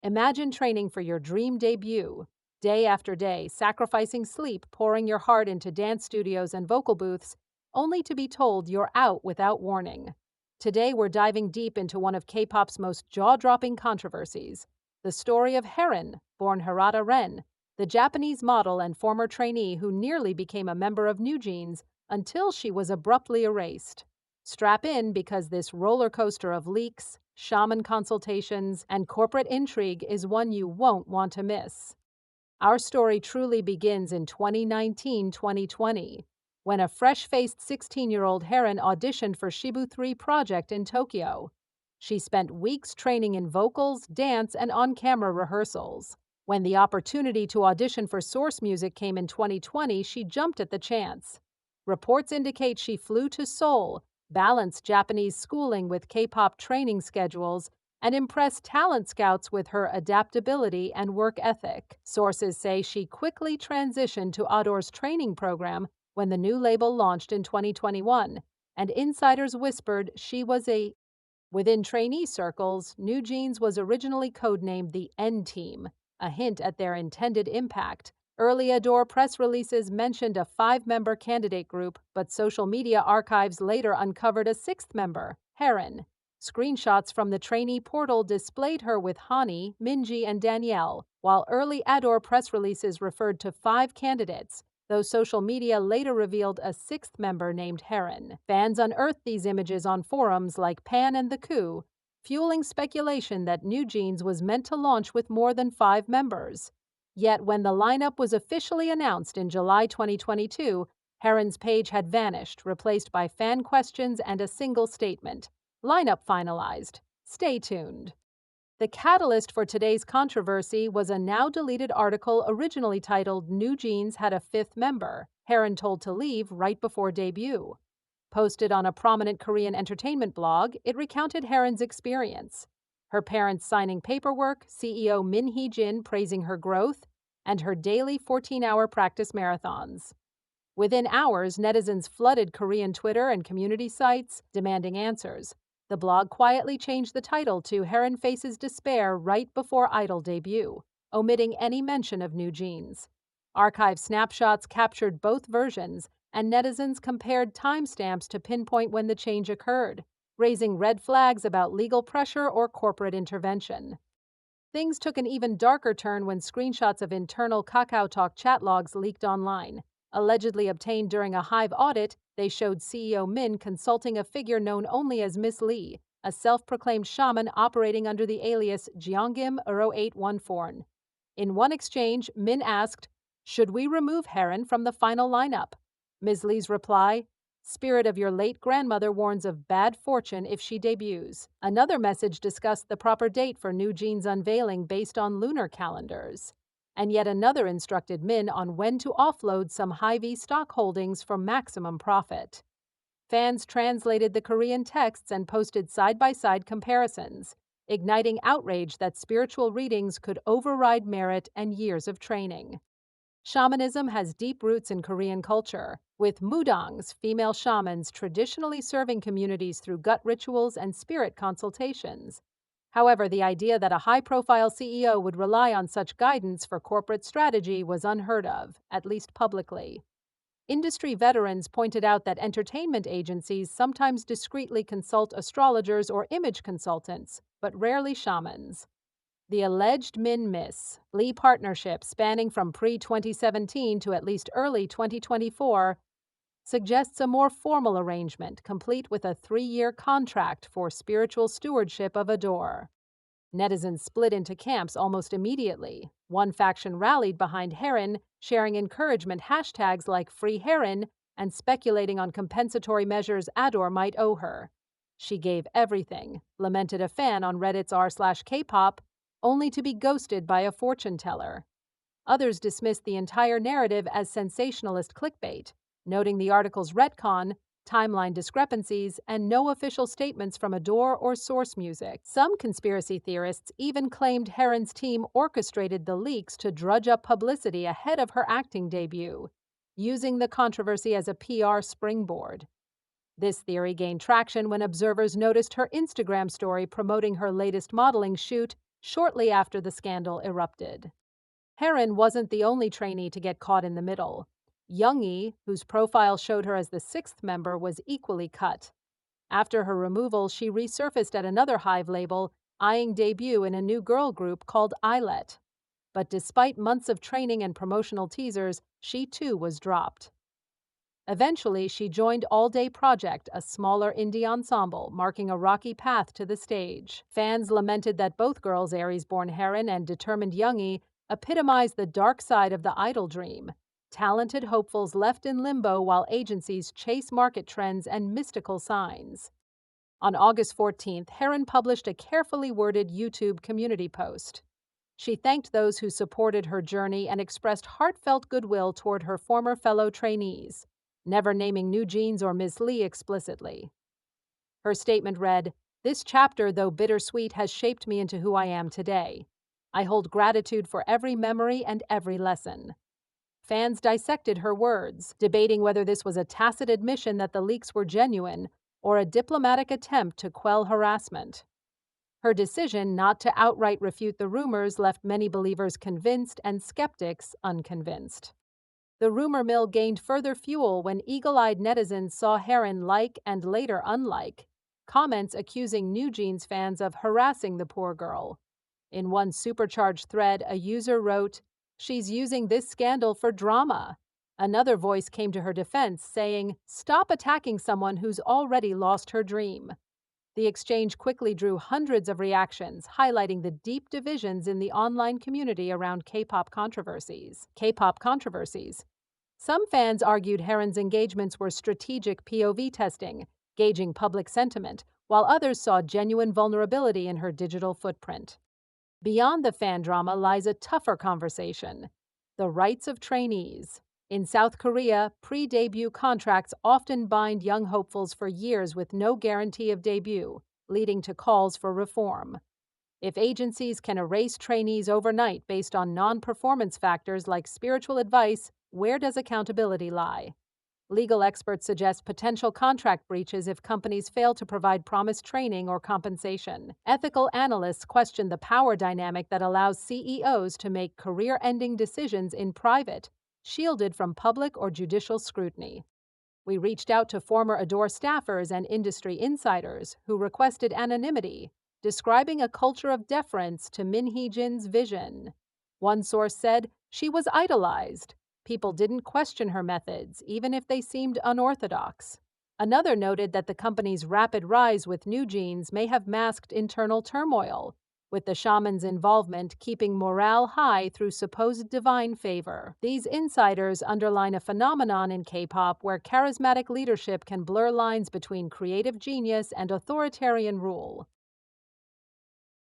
Imagine training for your dream debut, day after day, sacrificing sleep, pouring your heart into dance studios and vocal booths, only to be told you're out without warning. Today, we're diving deep into one of K-pop's most jaw-dropping controversies, the story of Herin, born Herata Ren, the Japanese model and former trainee who nearly became a member of NewJeans until she was abruptly erased. Strap in because this roller coaster of leaks, shaman consultations, and corporate intrigue is one you won't want to miss. Our story truly begins in 2019-2020, when a fresh-faced 16-year-old Herin auditioned for Shibu 3 project in Tokyo. She spent weeks training in vocals, dance, and on-camera rehearsals. When the opportunity to audition for Source Music came in 2020, she jumped at the chance. Reports indicate she flew to Seoul, balanced Japanese schooling with K-pop training schedules, and impressed talent scouts with her adaptability and work ethic. Sources say she quickly transitioned to ADOR's training program when the new label launched in 2021, and insiders whispered she was a... Within trainee circles, NewJeans was originally codenamed the N Team, a hint at their intended impact. Early ADOR press releases mentioned a 5-member candidate group, but social media archives later uncovered a 6th member, Herin. Screenshots from the trainee portal displayed her with Hani, Minji, and Danielle, while early ADOR press releases referred to 5 candidates, though social media later revealed a 6th member named Herin. Fans unearthed these images on forums like Pan and The Coup, fueling speculation that NewJeans was meant to launch with more than 5 members. Yet when the lineup was officially announced in July 2022, Herin's page had vanished, replaced by fan questions and a single statement: "Lineup finalized. Stay tuned." The catalyst for today's controversy was a now-deleted article originally titled "NewJeans Had a 5th Member, Herin Told to Leave Right Before Debut." Posted on a prominent Korean entertainment blog, it recounted Herin's experience: her parents signing paperwork, CEO Min Hee-jin praising her growth, and her daily 14-hour practice marathons. Within hours, netizens flooded Korean Twitter and community sites, demanding answers. The blog quietly changed the title to "Herin Faces Despair Right Before Idol Debut," omitting any mention of NewJeans. Archive snapshots captured both versions, and netizens compared timestamps to pinpoint when the change occurred, raising red flags about legal pressure or corporate intervention. Things took an even darker turn when screenshots of internal KakaoTalk chat logs leaked online. Allegedly obtained during a Hive audit, they showed CEO Min consulting a figure known only as Miss Lee, a self-proclaimed shaman operating under the alias Jeonggim0814. In one exchange, Min asked, "Should we remove Herin from the final lineup?" Ms. Lee's reply, "Spirit of your late grandmother warns of bad fortune if she debuts." Another message discussed the proper date for NewJeans' unveiling based on lunar calendars. And yet another instructed Min on when to offload some Hy-Vee stock holdings for maximum profit. Fans translated the Korean texts and posted side-by-side comparisons, igniting outrage that spiritual readings could override merit and years of training. Shamanism has deep roots in Korean culture, with mudangs, female shamans, traditionally serving communities through gut rituals and spirit consultations. However, the idea that a high-profile CEO would rely on such guidance for corporate strategy was unheard of, at least publicly. Industry veterans pointed out that entertainment agencies sometimes discreetly consult astrologers or image consultants, but rarely shamans. The alleged Min-Miss Lee partnership, spanning from pre-2017 to at least early 2024, suggests a more formal arrangement, complete with a 3-year contract for spiritual stewardship of ADOR. Netizens split into camps almost immediately. One faction rallied behind Herin, sharing encouragement hashtags like Free Herin and speculating on compensatory measures ADOR might owe her. "She gave everything," lamented a fan on Reddit's r/Kpop, only to be ghosted by a fortune teller. Others dismissed the entire narrative as sensationalist clickbait, noting the article's retcon, timeline discrepancies, and no official statements from ADOR or Source Music. Some conspiracy theorists even claimed Herin's team orchestrated the leaks to drudge up publicity ahead of her acting debut, using the controversy as a PR springboard. This theory gained traction when observers noticed her Instagram story promoting her latest modeling shoot, shortly after the scandal erupted. Herin wasn't the only trainee to get caught in the middle. Youngie, whose profile showed her as the sixth member, was equally cut. After her removal, she resurfaced at another Hive label, eyeing debut in a new girl group called Eyelet. But despite months of training and promotional teasers, she too was dropped. Eventually, she joined All Day Project, a smaller indie ensemble, marking a rocky path to the stage. Fans lamented that both girls, Aries-born Herin and determined Youngie, epitomized the dark side of the idol dream. Talented hopefuls left in limbo while agencies chase market trends and mystical signs. On August 14th, Herin published a carefully worded YouTube community post. She thanked those who supported her journey and expressed heartfelt goodwill toward her former fellow trainees, never naming NewJeans or Ms. Lee explicitly. Her statement read, "This chapter, though bittersweet, has shaped me into who I am today. I hold gratitude for every memory and every lesson." Fans dissected her words, debating whether this was a tacit admission that the leaks were genuine or a diplomatic attempt to quell harassment. Her decision not to outright refute the rumors left many believers convinced and skeptics unconvinced. The rumor mill gained further fuel when eagle-eyed netizens saw Herin like and later unlike comments accusing NewJeans fans of harassing the poor girl. In one supercharged thread, a user wrote, "She's using this scandal for drama." Another voice came to her defense, saying, "Stop attacking someone who's already lost her dream." The exchange quickly drew hundreds of reactions, highlighting the deep divisions in the online community around K-pop controversies. Some fans argued Herin's engagements were strategic POV testing, gauging public sentiment, while others saw genuine vulnerability in her digital footprint. Beyond the fan drama lies a tougher conversation: the rights of trainees. In South Korea, pre-debut contracts often bind young hopefuls for years with no guarantee of debut, leading to calls for reform. If agencies can erase trainees overnight based on non-performance factors like spiritual advice, where does accountability lie? Legal experts suggest potential contract breaches if companies fail to provide promised training or compensation. Ethical analysts question the power dynamic that allows CEOs to make career-ending decisions in private, shielded from public or judicial scrutiny. We reached out to former ADOR staffers and industry insiders who requested anonymity, describing a culture of deference to Min Hee-jin's vision. One source said she was idolized. People didn't question her methods, even if they seemed unorthodox. Another noted that the company's rapid rise with NewJeans may have masked internal turmoil, with the shaman's involvement keeping morale high through supposed divine favor. These insiders underline a phenomenon in K-pop where charismatic leadership can blur lines between creative genius and authoritarian rule.